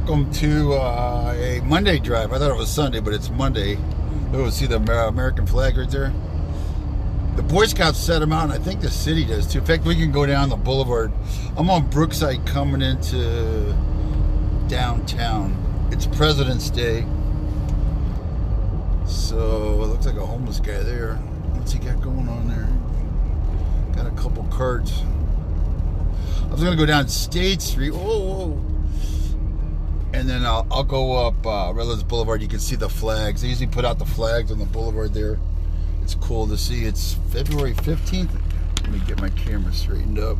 Welcome to a Monday drive. I thought it was Sunday, but it's Monday. Oh, see the American flag right there? The Boy Scouts set them out, and I think the city does too. In fact, we can go down the boulevard. I'm on Brookside coming into downtown. It's President's Day. So it looks like a homeless guy there. What's he got going on there? Got a couple carts. I was going to go down State Street. Whoa. And then I'll go up Redlands Boulevard. You can see the flags. They usually put out the flags on the boulevard there. It's cool to see. It's February 15th. Let me get my camera straightened up.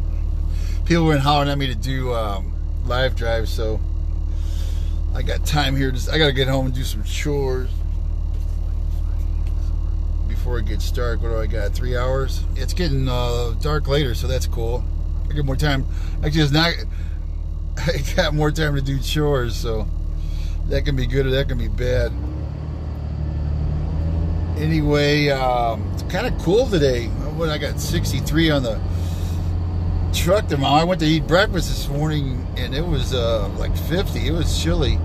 People were hollering at me to do live drives, so I got time here. I got to get home and do some chores before it gets dark. What do I got? 3 hours? It's getting dark later, so that's cool. I get more time. Actually, it's not... I got more time to do chores, so that can be good or that can be bad. Anyway, it's kind of cool today. What, I got 63 on the truck tomorrow. I went to eat breakfast this morning, and it was like 50. It was chilly.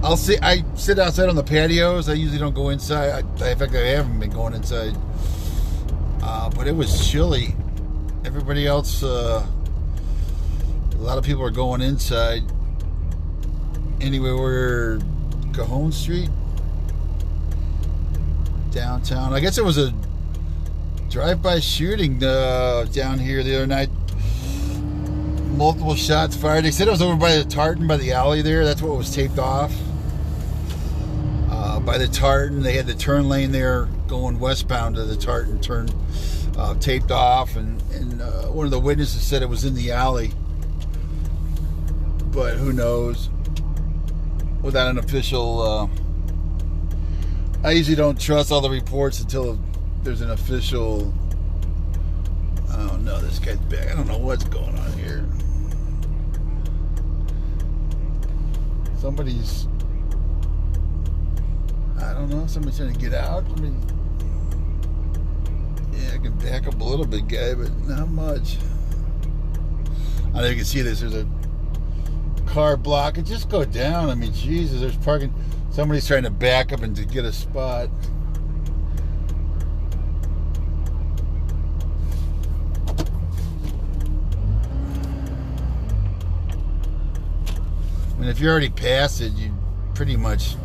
I sit outside on the patios. I usually don't go inside. In fact, I haven't been going inside. But it was chilly. Everybody else... a lot of people are going inside. Anyway, we're Cajon Street, downtown. I guess it was a drive-by shooting down here the other night. Multiple shots fired. They said it was over by the Tartan, by the alley there. That's what was taped off. By the Tartan, they had the turn lane there going westbound to the Tartan turn taped off, and one of the witnesses said it was in the alley. But who knows? Without an official... I usually don't trust all the reports until there's an official... Oh no, this guy's back. I don't know what's going on here. Somebody's... I don't know. Somebody's trying to get out. Yeah, I can back up a little bit, guy, but not much. I don't know if you can see this. There's a car block. It just go down. I mean, Jesus, there's parking. Somebody's trying to back up and to get a spot. I mean, if you already passed it, you pretty much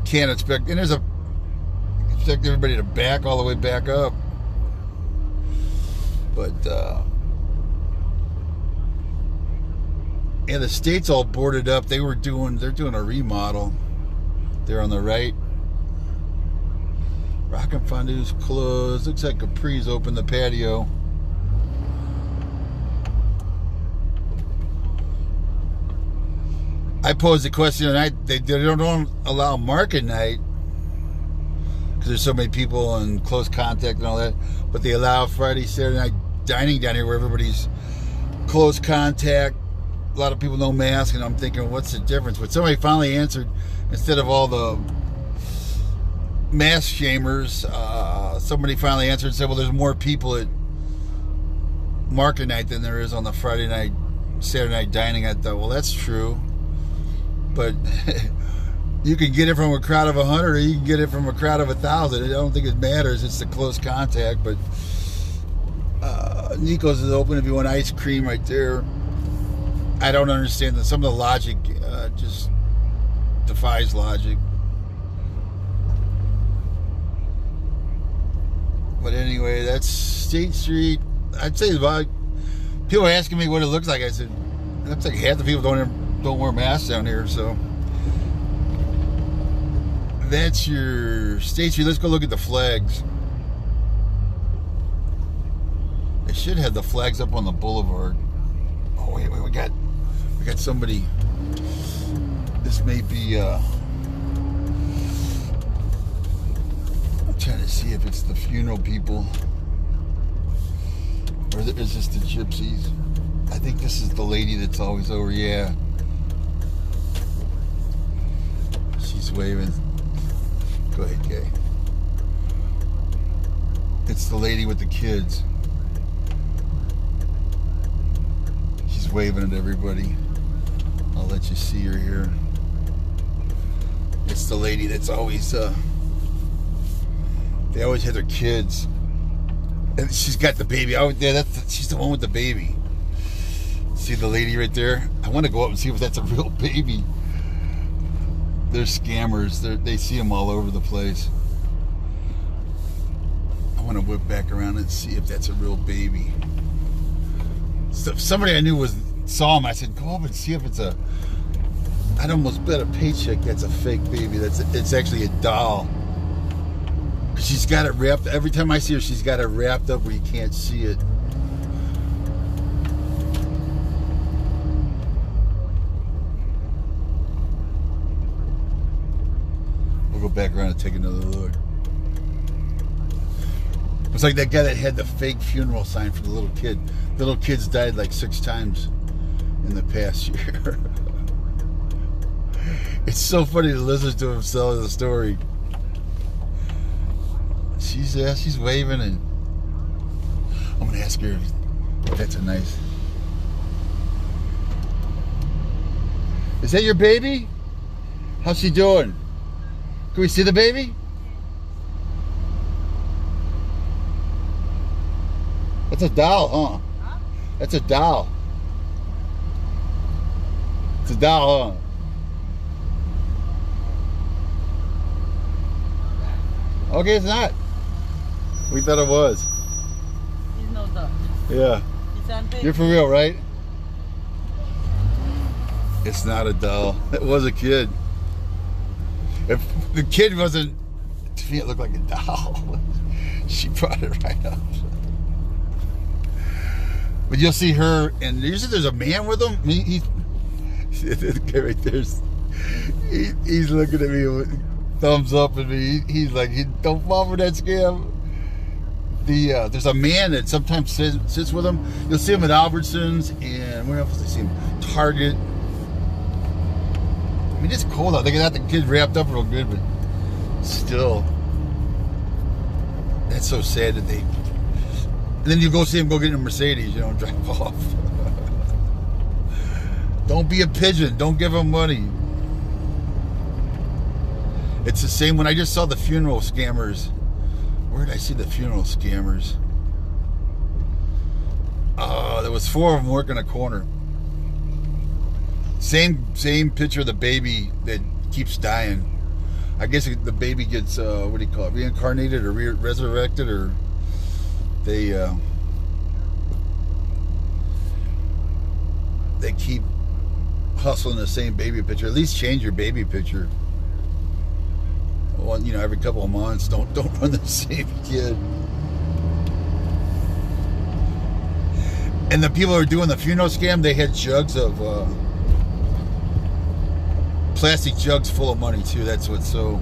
can't expect. And expect everybody to back all the way back up. But yeah, the state's all boarded up. They're doing a remodel. They're on the right. Rock and Fondue's closed. Looks like Capri's opened the patio. I posed the question tonight. They don't allow market night because there's so many people and close contact and all that. But they allow Friday, Saturday night dining down here where everybody's close contact. A lot of people no mask, and I'm thinking, what's the difference? But somebody finally answered, instead of all the mask shamers, somebody finally answered and said, well, there's more people at market night than there is on the Friday night, Saturday night dining. I thought, well, that's true. But you can get it from a crowd of 100 or you can get it from a crowd of 1,000. I don't think it matters. It's the close contact. But Nico's is open if you want ice cream right there. I don't understand that. Some of the logic just defies logic. But anyway, that's State Street. I'd say about people are asking me what it looks like. I said, it looks like half the people don't wear masks down here. So that's your State Street. Let's go look at the flags. They should have the flags up on the boulevard. Oh wait, we got somebody. This may be I'm trying to see if it's the funeral people or is this the gypsies. I think this is the lady that's always over. Yeah, she's waving. Go ahead, Kay. It's the lady with the kids. She's waving at everybody. I'll let you see her here. It's the lady that's always, they always have their kids. And she's got the baby out there. She's the one with the baby. See the lady right there? I want to go up and see if that's a real baby. They're scammers. They see them all over the place. I want to whip back around and see if that's a real baby. So somebody I knew saw him. I said, go up and see if it's a... I'd almost bet a paycheck that's a fake baby. It's actually a doll. She's got it wrapped. Every time I see her, she's got it wrapped up where you can't see it. We'll go back around and take another look. It's like that guy that had the fake funeral sign for the little kid. The little kid's died like 6 times in the past year. It's so funny to listen to him tell the story. She's waving, and I'm gonna ask her if that's a nice. Is that your baby? How's she doing? Can we see the baby? That's a doll, huh? That's a doll. It's a doll, huh? Okay, it's not. We thought it was. He's no dog. Yeah. You're for real, right? It's not a doll. It was a kid. If the kid wasn't, to me it looked like a doll. She brought it right up. But you'll see her, and usually there's a man with him. He's the guy right there. He's looking at me with thumbs up at me. He's like, don't fall for that scam. There's a man that sometimes sits with him. You'll see him at Albertsons, and where else do you see him? Target. I mean, it's cold out. They got the kid wrapped up real good, but still, that's so sad that they. And then you go see him go get in a Mercedes, drive off. Don't be a pigeon. Don't give him money. It's the same when I just saw the funeral scammers. Where did I see the funeral scammers? There was 4 of them working a corner. Same picture of the baby that keeps dying. I guess the baby gets, what do you call it, reincarnated or resurrected, or they keep hustling the same baby picture. At least change your baby picture. Well, every couple of months. Don't run the same kid. And the people who are doing the funeral scam, they had jugs of plastic jugs full of money too. That's what's so.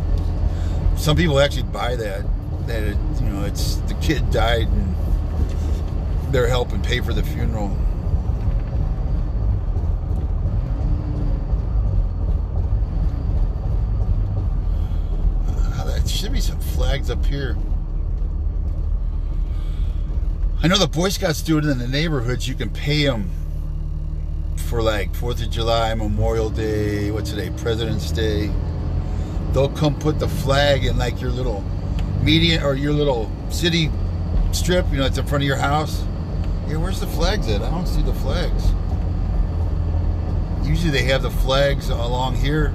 Some people actually buy that. It's the kid died and they're helping pay for the funeral. There should be some flags up here. I know the Boy Scouts do it in the neighborhoods. You can pay them for like 4th of July, Memorial Day, what's today, President's Day. They'll come put the flag in like your little median or your little city strip, that's in front of your house. Yeah, where's the flags at? I don't see the flags. Usually they have the flags along here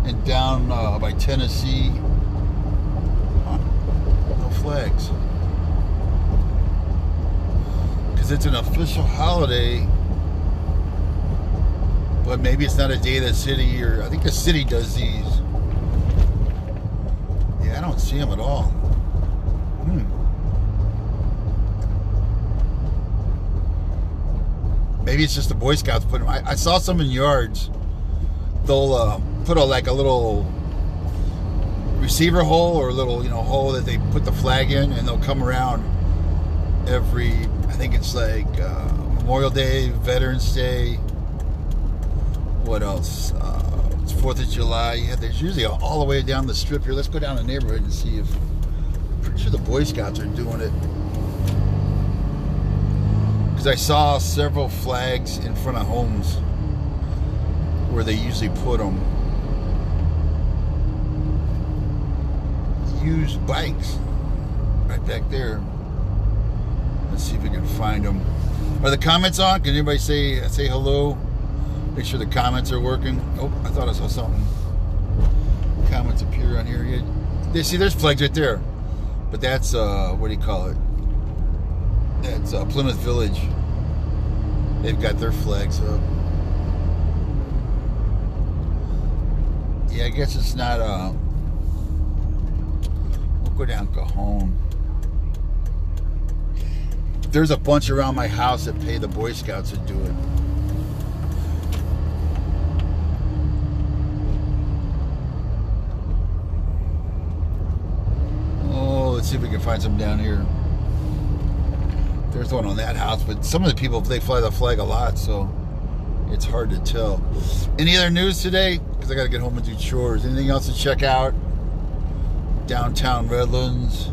and down by Tennessee. No flags. Because it's an official holiday, but maybe it's not a day of the city, or I think the city does these. Yeah, I don't see them at all. Maybe it's just the Boy Scouts put them. I saw some in yards. They'll put a little receiver hole or a little hole that they put the flag in, and they'll come around every. I think it's like Memorial Day, Veterans Day. What else? It's 4th of July. Yeah, there's usually all the way down the strip here. Let's go down the neighborhood and see if. I'm pretty sure the Boy Scouts are doing it. Because I saw several flags in front of homes where they usually put them. Used bikes right back there. Let's see if we can find them. Are the comments on? Can anybody say hello? Make sure the comments are working. Oh, I thought I saw something. Comments appear on here. Yeah. See, there's flags right there. But that's, what do you call it? That's Plymouth Village. They've got their flags up. Yeah, I guess it's not, we'll go down Cajon. There's a bunch around my house that pay the Boy Scouts to do it. Oh, let's see if we can find some down here. There's one on that house, but some of the people, they fly the flag a lot, so it's hard to tell. Any other news today? Because I got to get home and do chores. Anything else to check out? Downtown Redlands.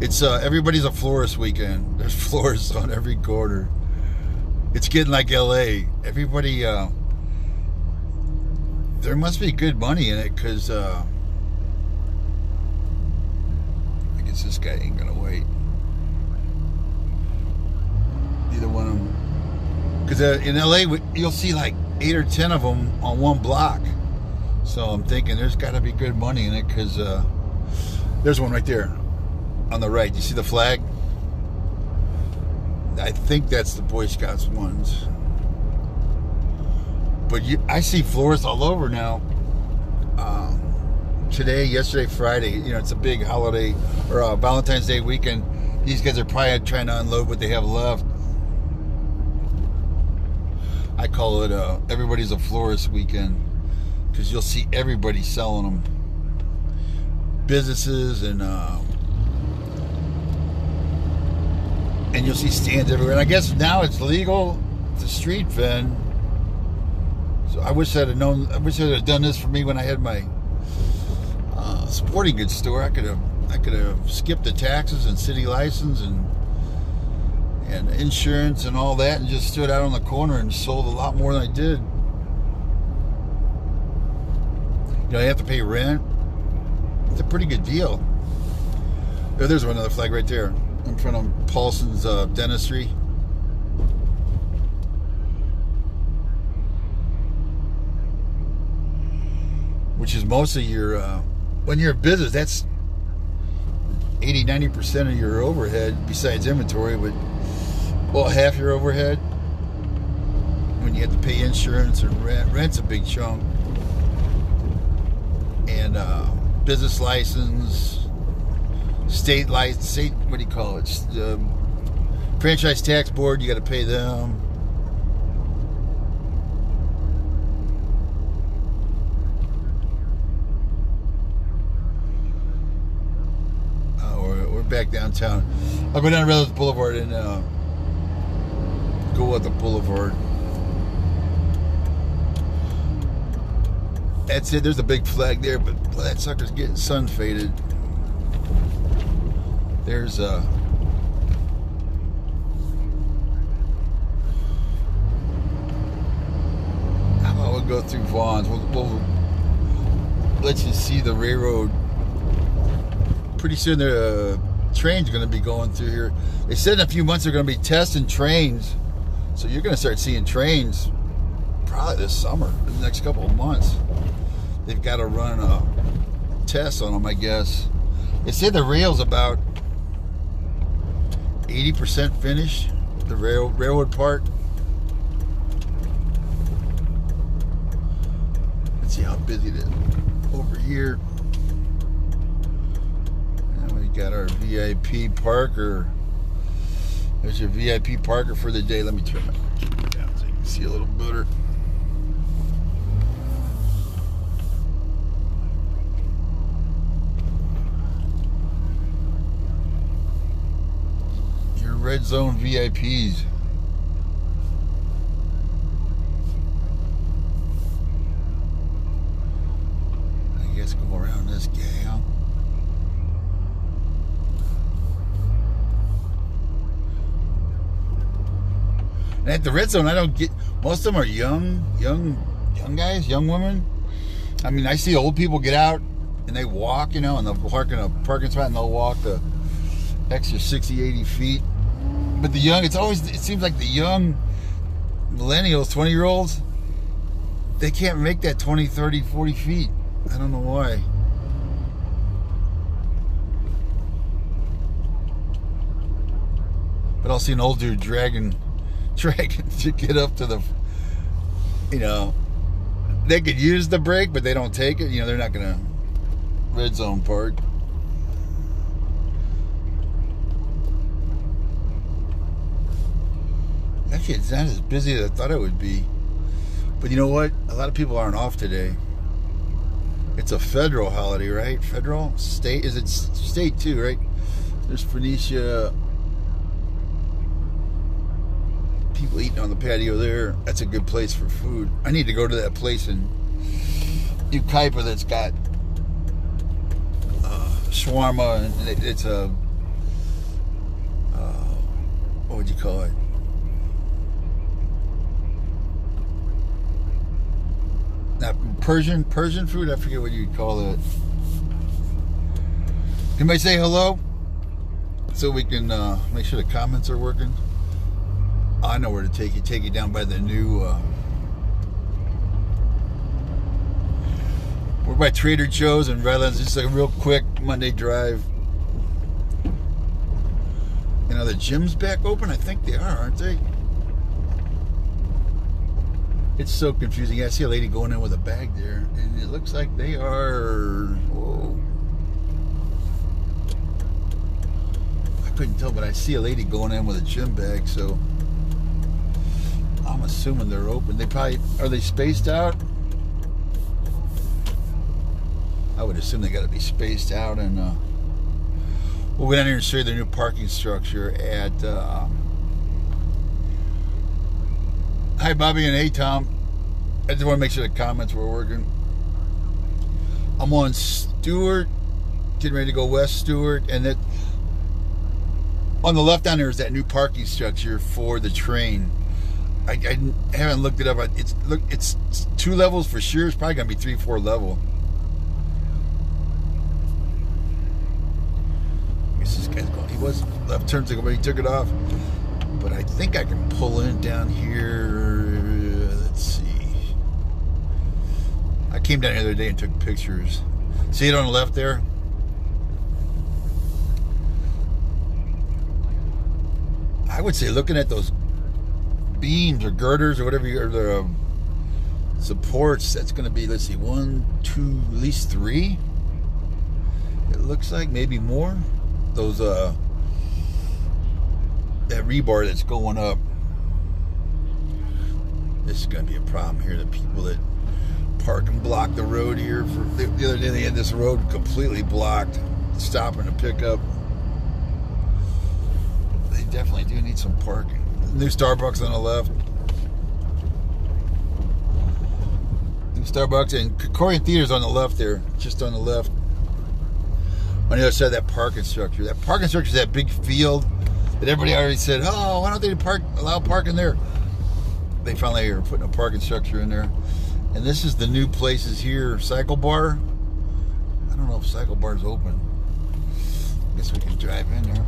It's everybody's a florist weekend. There's florists on every corner. It's getting like LA. Everybody, there must be good money in it, because I guess this guy ain't gonna wait. Either one of them. Because in LA, you'll see like 8 or 10 of them on one block. So I'm thinking there's got to be good money in it, because there's one right there. On the right, you see the flag? I think that's the Boy Scouts ones. But I see florists all over now. Today, yesterday, Friday, it's a big holiday, or a Valentine's Day weekend. These guys are probably trying to unload what they have left. I call it everybody's a florist weekend, because you'll see everybody selling them. Businesses and you'll see stands everywhere. And I guess now it's legal to street vend. So I wish I'd have known. I wish I'd have done this for me when I had my sporting goods store. I could have skipped the taxes and city license and insurance and all that, and just stood out on the corner and sold a lot more than I did. You have to pay rent. It's a pretty good deal. Oh, there's another flag right there in front of Paulson's Dentistry. Which is most of your, when you're a business, that's 80-90% of your overhead besides inventory, but well, half your overhead when you have to pay insurance and rent. Rent's a big chunk. And business license, state, what do you call it? Franchise tax board, you got to pay them. We're back downtown. I'll go down Redlands Boulevard and go at the boulevard. That's it. There's a big flag there, but boy, that sucker's getting sun faded. There's how about we'll go through Vaughn's. We'll let you see the railroad. Pretty soon the train's going to be going through here. They said in a few months they're going to be testing trains, so you're going to start seeing trains probably this summer, in the next couple of months. They've got to run a test on them, I guess. They say the rail's about 80% finished, the railroad part. Let's see how busy it is over here. And we got our VIP parker. There's your VIP parker for the day. Let me turn my camera down so you can see a little better. Red Zone VIPs. I guess go around this gal. And at the Red Zone, I don't get, most of them are young young guys, young women. I mean, I see old people get out and they walk, and they'll park in a parking spot and they'll walk the extra 60, 80 feet. But the young, it seems like the young millennials, 20-year-olds, they can't make that 20, 30, 40 feet. I don't know why. But I'll see an old dude dragging to get up to the, they could use the brake, but they don't take it. They're not going to red zone park. Actually, it's not as busy as I thought it would be. But you know what? A lot of people aren't off today. It's a federal holiday, right? Federal? State? Is it state too, right? There's Phoenicia. People eating on the patio there. That's a good place for food. I need to go to that place in Ukaipa that's got shawarma, and it's a what would you call it? Not Persian food. I forget what you'd call it. Anybody say hello so we can make sure the comments are working? I know where to take you. Take you down by the new. We're by Trader Joe's in Redlands. Just a real quick Monday drive. The gym's back open. I think they are, aren't they? It's so confusing. I see a lady going in with a bag there, and it looks like they are. Whoa. I couldn't tell, but I see a lady going in with a gym bag, so. I'm assuming they're open. Are they spaced out? I would assume they got to be spaced out. And we'll go down here and show you the new parking structure at. Hi, Bobby, and hey, Tom. I just want to make sure the comments were working. I'm on Stewart, getting ready to go West Stewart, and that on the left down there is that new parking structure for the train. I haven't looked it up. It's 2 levels for sure. It's probably gonna be 3, 4 level. I guess this guy's going. He was left turn to go, but he took it off. But I think I can pull in down here. Let's see. I came down here the other day and took pictures. See it on the left there? I would say looking at those beams or girders or whatever, or the supports, that's going to be, let's see, 1, 2, at least 3. It looks like maybe more. Those that rebar that's going up. This is going to be a problem here. The people that park and block the road here. The other day they had this road completely blocked, stopping to pick up. They definitely do need some parking. New Starbucks on the left. New Starbucks, and Korean Theater's on the left there, just on the left. On the other side of that parking structure. That parking structure is that big field that everybody already said, oh, why don't they allow parking there? They finally are putting a parking structure in there. And this is the new places here. Cycle Bar. I don't know if Cycle Bar's open. I guess we can drive in there.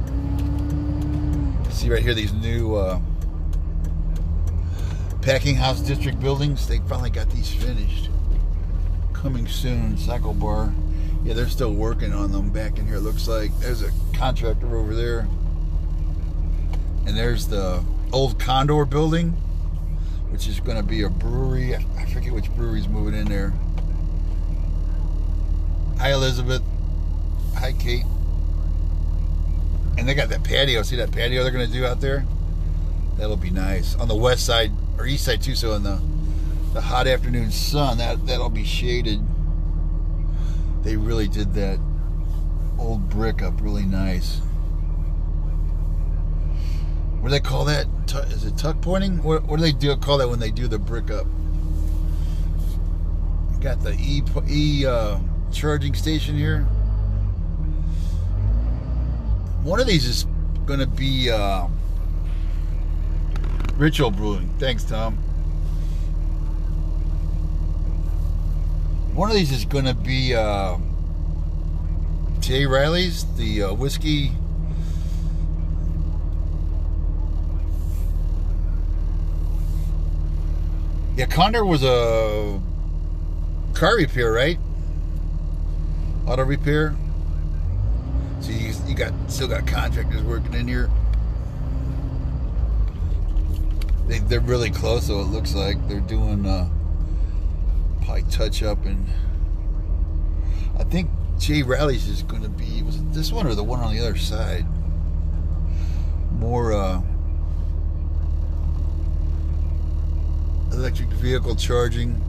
See right here, these new packing house district buildings. They finally got these finished. Coming soon. Cycle Bar. Yeah, they're still working on them back in here. It looks like there's a contractor over there. And there's the old Condor building, which is going to be a brewery. I forget which brewery's moving in there. Hi, Elizabeth. Hi, Kate. And they got that patio. See that patio they're going to do out there? That'll be nice. On the west side, or east side too, so in the hot afternoon sun, that'll be shaded. They really did that old brick up really nice. What do they call that? Is it tuck pointing? What do they call that when they do the brick up? Got the E charging station here. One of these is going to be Ritual Brewing. Thanks, Tom. One of these is going to be J. Riley's, the whiskey. Yeah, Condor was a car repair, right? Auto repair. So you still got contractors working in here. They're really close, so it looks like they're doing probably touch up, and I think J. Riley's is going to be, was it this one or the one on the other side? More electric vehicle charging.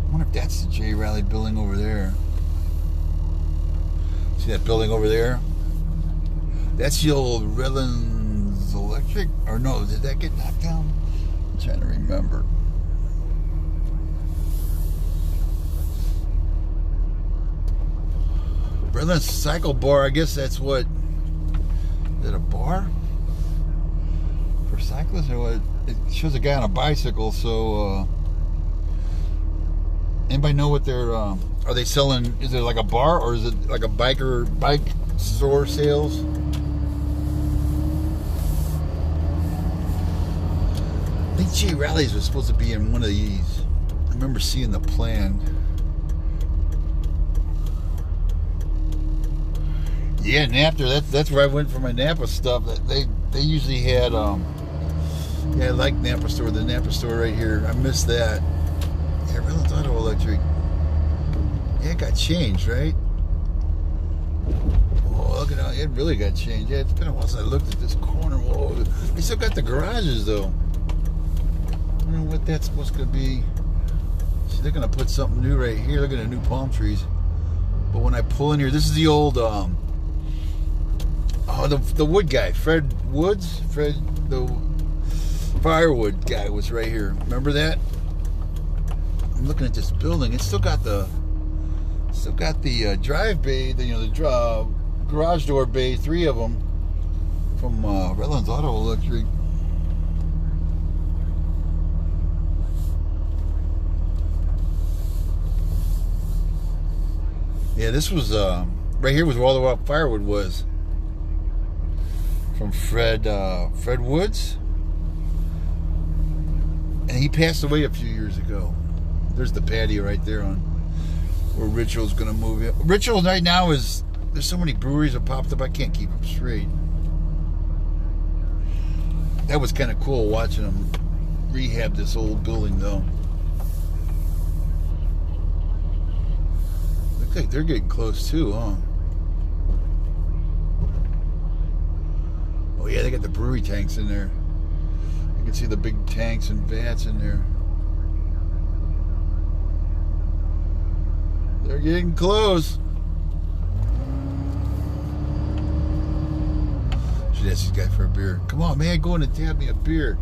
I wonder if that's the J. Riley building over there. See that building over there? That's the old Redlands Electric, or no, did that get knocked down? I'm trying to remember. Redlands Cycle Bar, I guess that's what, is it a bar for cyclists or what? It shows a guy on a bicycle, so anybody know what they're are they selling? Is it like a bar or is it like a bike store sales? I think J. Riley's was supposed to be in one of these. I remember seeing the plan. Yeah, Napster. That's where I went for my Napa stuff. They usually had yeah, I like Napa store. The Napa store right here. I missed that. Yeah, Redlands Auto Electric. Yeah, it got changed, right? Oh, look at how it really got changed. Yeah, it's been a while since I looked at this corner. Whoa, they still got the garages though. I don't know what that's supposed to be. See, they're gonna put something new right here. Look at the new palm trees. But when I pull in here, this is the old the wood guy, Fred Woods. Fred, the firewood guy was right here. Remember that? I'm looking at this building. It's still got the drive bay, the garage door bay, 3 of them from Redlands Auto Electric. Yeah, this was right here was where all the firewood was from Fred Woods, and he passed away a few years ago. There's the patio right there on where Ritual's gonna move in. Ritual right now is, there's so many breweries that popped up, I can't keep them straight. That was kind of cool watching them rehab this old building though. Looks like they're getting close too, huh? Oh yeah, they got the brewery tanks in there. You can see the big tanks and vats in there. They're getting close. Should ask this guy for a beer. Come on, man, go in and tap me a beer.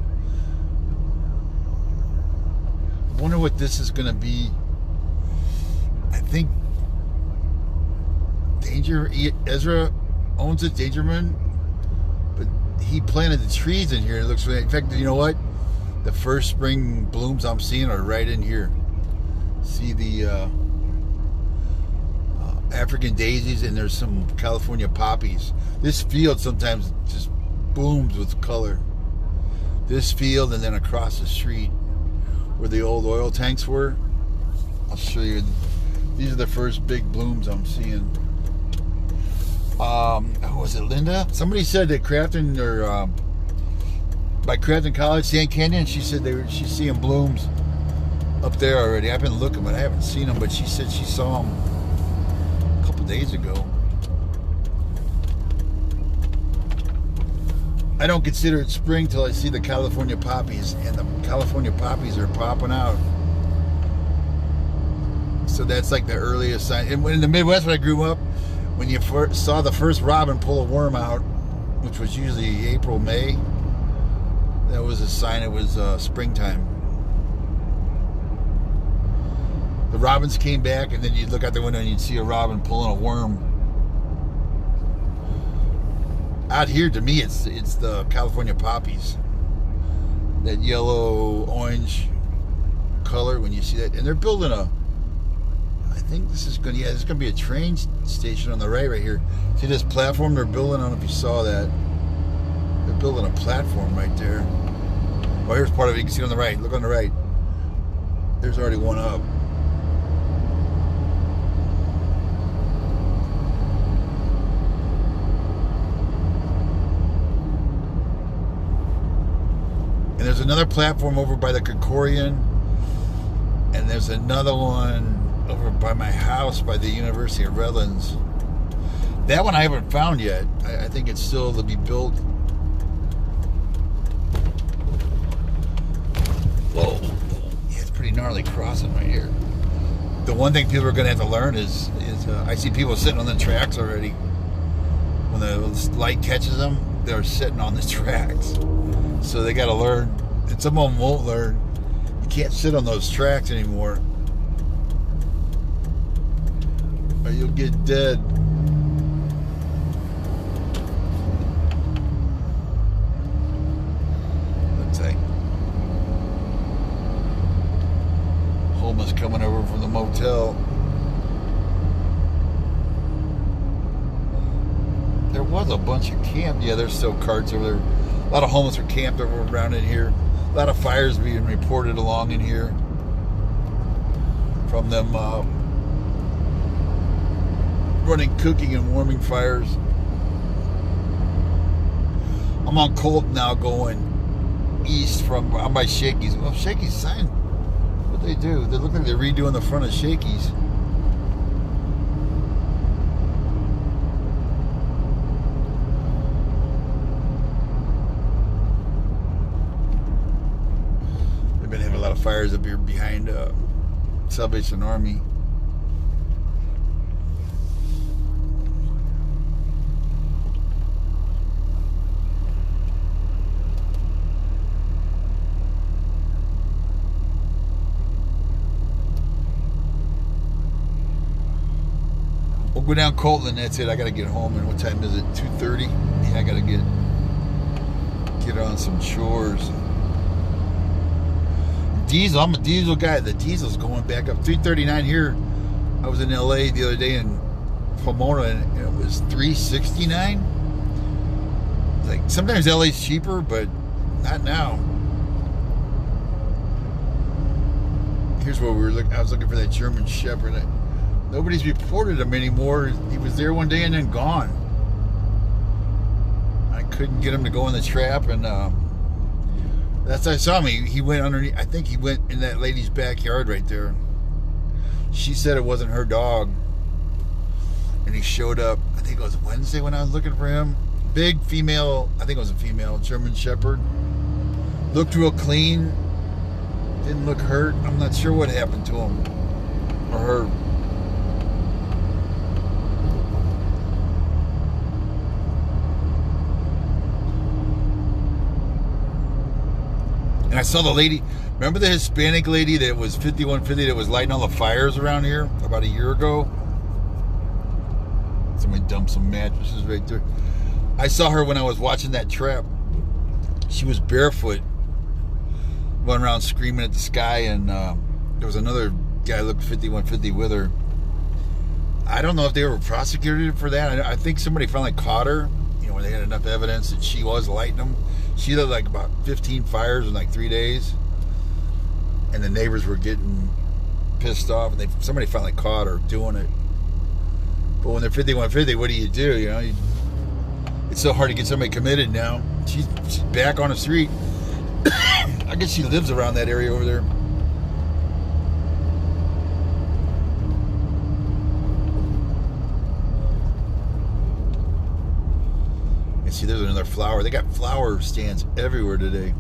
I wonder what this is gonna be. I think Ezra owns it, Dangerman. But he planted the trees in here. It looks really, in fact, you know what? The first spring blooms I'm seeing are right in here. See the African daisies, and there's some California poppies. This field sometimes just booms with color. This field, and then across the street where the old oil tanks were. I'll show you. These are the first big blooms I'm seeing. Was it Linda? Somebody said that Crafton, or by Crafton College, San Canyon, she said she's seeing blooms up there already. I've been looking, but I haven't seen them. But she said she saw them a couple days ago. I don't consider it spring till I see the California poppies, and the California poppies are popping out. So that's like the earliest sign. And in the Midwest, when I grew up, when you saw the first robin pull a worm out, which was usually April, May, that was a sign it was springtime. The robins came back, and then you'd look out the window and you'd see a robin pulling a worm. Out here, to me, it's the California poppies. That yellow, orange color when you see that. And they're building a, I think this is going to, yeah, there's going to be a train station on the right here. See this platform they're building? I don't know if you saw that. They're building a platform right there. Well, here's part of it. You can see on the right. Look on the right. There's already one up. And there's another platform over by the Krikorian. And there's another one over by my house by the University of Redlands. That one I haven't found yet. I think it's still to be built. Whoa. Yeah, it's pretty gnarly crossing right here. The one thing people are going to have to learn is I see people sitting on the tracks already. When the light catches them, they're sitting on the tracks. So they got to learn. And some of them won't learn. You can't sit on those tracks anymore, or you'll get dead. Looks like homeless coming over from the motel. There was a bunch of camp. Yeah, there's still carts over there. A lot of homeless are camped over around in here. A lot of fires being reported along in here from them running cooking and warming fires. I'm on Colt now going east from, I'm by Shakey's. Well, Shakey's sign, what they do, they look like they're redoing the front of Shakey's. Fires up here behind Salvation Army. We'll go down Colton. That's it. I gotta get home. And what time is it? 2:30. Yeah, I gotta get on some chores. Diesel, I'm a diesel guy. The diesel's going back up. 339 here. I was in LA the other day in Pomona and it was 369. Like sometimes LA's cheaper, but not now. Here's where we were looking. I was looking for that German Shepherd. Nobody's reported him anymore. He was there one day and then gone. I couldn't get him to go in the trap, and that's how I saw him. He went underneath. I think he went in that lady's backyard right there. She said it wasn't her dog. And he showed up, I think it was Wednesday when I was looking for him. Big female, I think it was a female German Shepherd. Looked real clean. Didn't look hurt. I'm not sure what happened to him. Or her. And I saw the lady, remember the Hispanic lady that was 5150 that was lighting all the fires around here about a year ago? Somebody dumped some mattresses right there. I saw her when I was watching that trap. She was barefoot, running around screaming at the sky, and there was another guy looked 5150 with her. I don't know if they were prosecuted for that. I think somebody finally caught her, you know, when they had enough evidence that she was lighting them. She lit like about 15 fires in like 3 days, and the neighbors were getting pissed off, and somebody finally caught her doing it. But when they're 5150, what do? You know, it's so hard to get somebody committed now. She's back on the street. I guess she lives around that area over there. And see, there's another flower. They got flower stands everywhere today.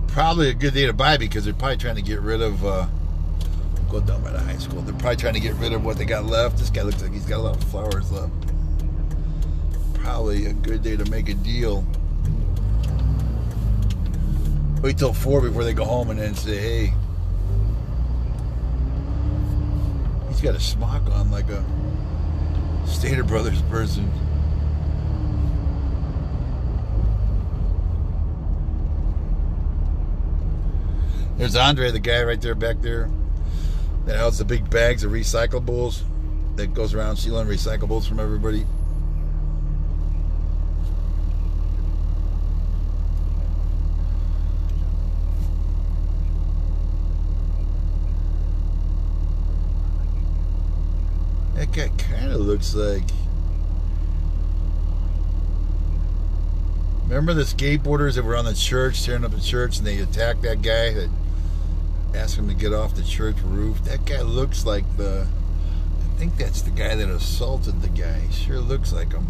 Probably a good day to buy because they're probably trying to get rid of, go down by the high school. They're probably trying to get rid of what they got left. This guy looks like he's got a lot of flowers left. Probably a good day to make a deal. Wait till 4 before they go home and then say, hey. He's got a smock on like a Stater Brothers person. There's Andre, the guy right there back there. That has the big bags of recyclables that goes around stealing recyclables from everybody. That guy kind of looks like... Remember the skateboarders that were on the church, tearing up the church, and they attacked that guy that asked him to get off the church roof? That guy looks like the... I think that's the guy that assaulted the guy. He sure looks like him.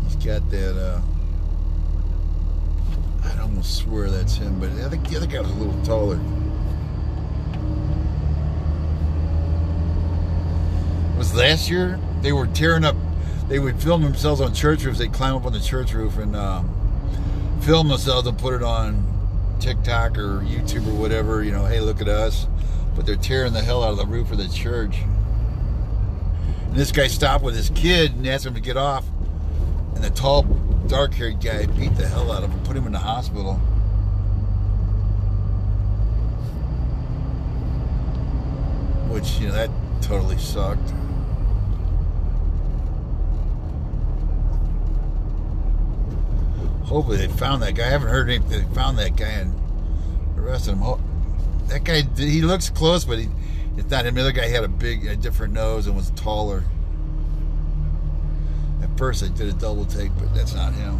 He's got that... I'd almost swear that's him, but I think the other guy was a little taller. Was last year they were tearing up. They would film themselves on church roofs. They'd climb up on the church roof and film themselves and put it on TikTok or YouTube or whatever. You know, hey, look at us. But they're tearing the hell out of the roof of the church. And this guy stopped with his kid and asked him to get off. And the tall, dark-haired guy beat the hell out of him, put him in the hospital. Which, you know, that totally sucked. Hopefully they found that guy. I haven't heard anything. They found that guy and arrested him. That guy, he looks close, but it's not him. The other guy had a different nose and was taller. At first I did a double take, but that's not him.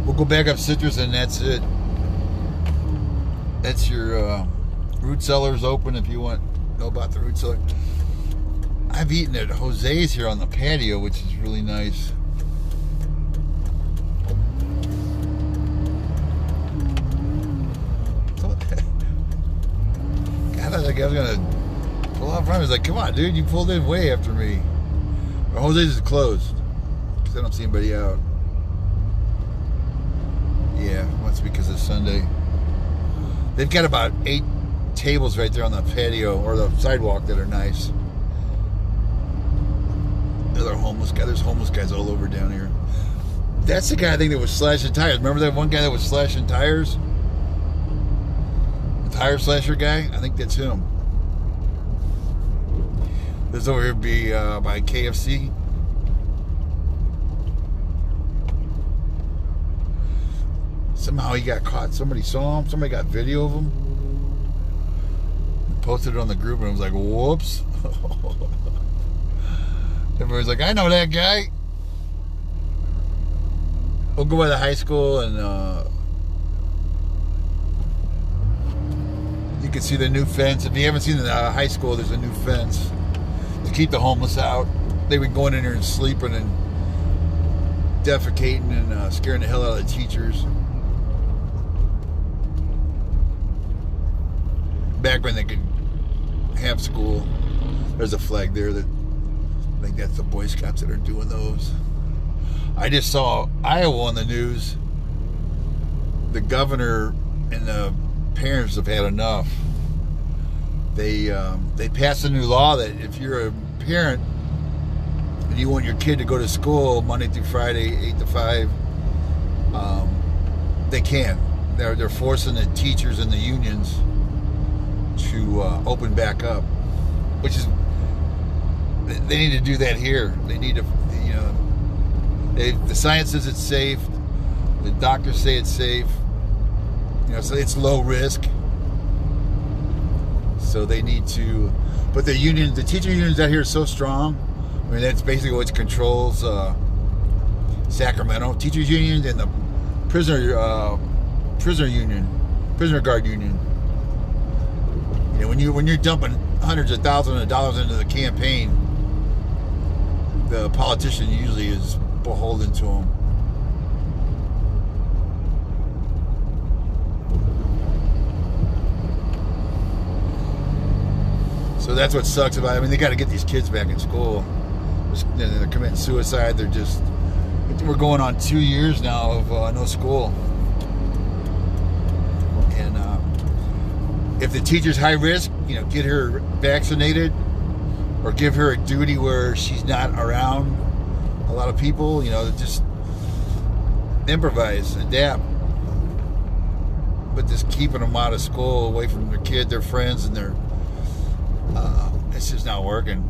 We'll go back up Citrus and that's it. That's your root cellar's open if you want to know about the root cellar. I've eaten at Jose's here on the patio, which is really nice. God, I was like, I was going to pull out front. I was like, come on, dude, you pulled in way after me. Or Jose's is closed because I don't see anybody out. Yeah, must be because it's Sunday. They've got about 8 tables right there on the patio or the sidewalk that are nice. Another homeless guy. There's homeless guys all over down here. That's the guy I think that was slashing tires. Remember that one guy that was slashing tires? The tire slasher guy? I think that's him. This over here be by KFC. Somehow he got caught. Somebody saw him. Somebody got video of him. Posted it on the group and I was like, whoops. Everybody's like, I know that guy. We'll go by the high school and you can see the new fence. If you haven't seen the high school, there's a new fence to keep the homeless out. They've been going in there and sleeping and defecating and scaring the hell out of the teachers. Back when they could have school. There's a flag there that I think that's the Boy Scouts that are doing those. I just saw Iowa on the news. The governor and the parents have had enough. They passed a new law that if you're a parent and you want your kid to go to school Monday through Friday, 8 to 5, they can. They're forcing the teachers and the unions to open back up, which is, they need to do that here. They need to, you know, the science says it's safe, the doctors say it's safe, you know, so it's low risk. So they need to, but the union, the teacher unions out here are so strong. I mean, that's basically what controls Sacramento. Teachers union and the prisoner guard union. You know, when you're dumping hundreds of thousands of dollars into the campaign, the politician usually is beholden to them. So that's what sucks about it. I mean, they got to get these kids back in school. They're committing suicide. We're going on 2 years now of no school. And if the teacher's high risk, you know, get her vaccinated or give her a duty where she's not around a lot of people, you know, just improvise, adapt. But just keeping them out of school, away from their kid, their friends, and their it's just not working.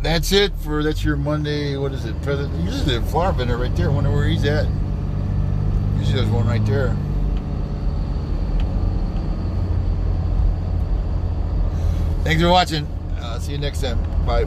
That's your Monday. What is it? President. Usually the flower vendor right there. I wonder where he's at. Usually there's one right there. Thanks for watching. See you next time. Bye.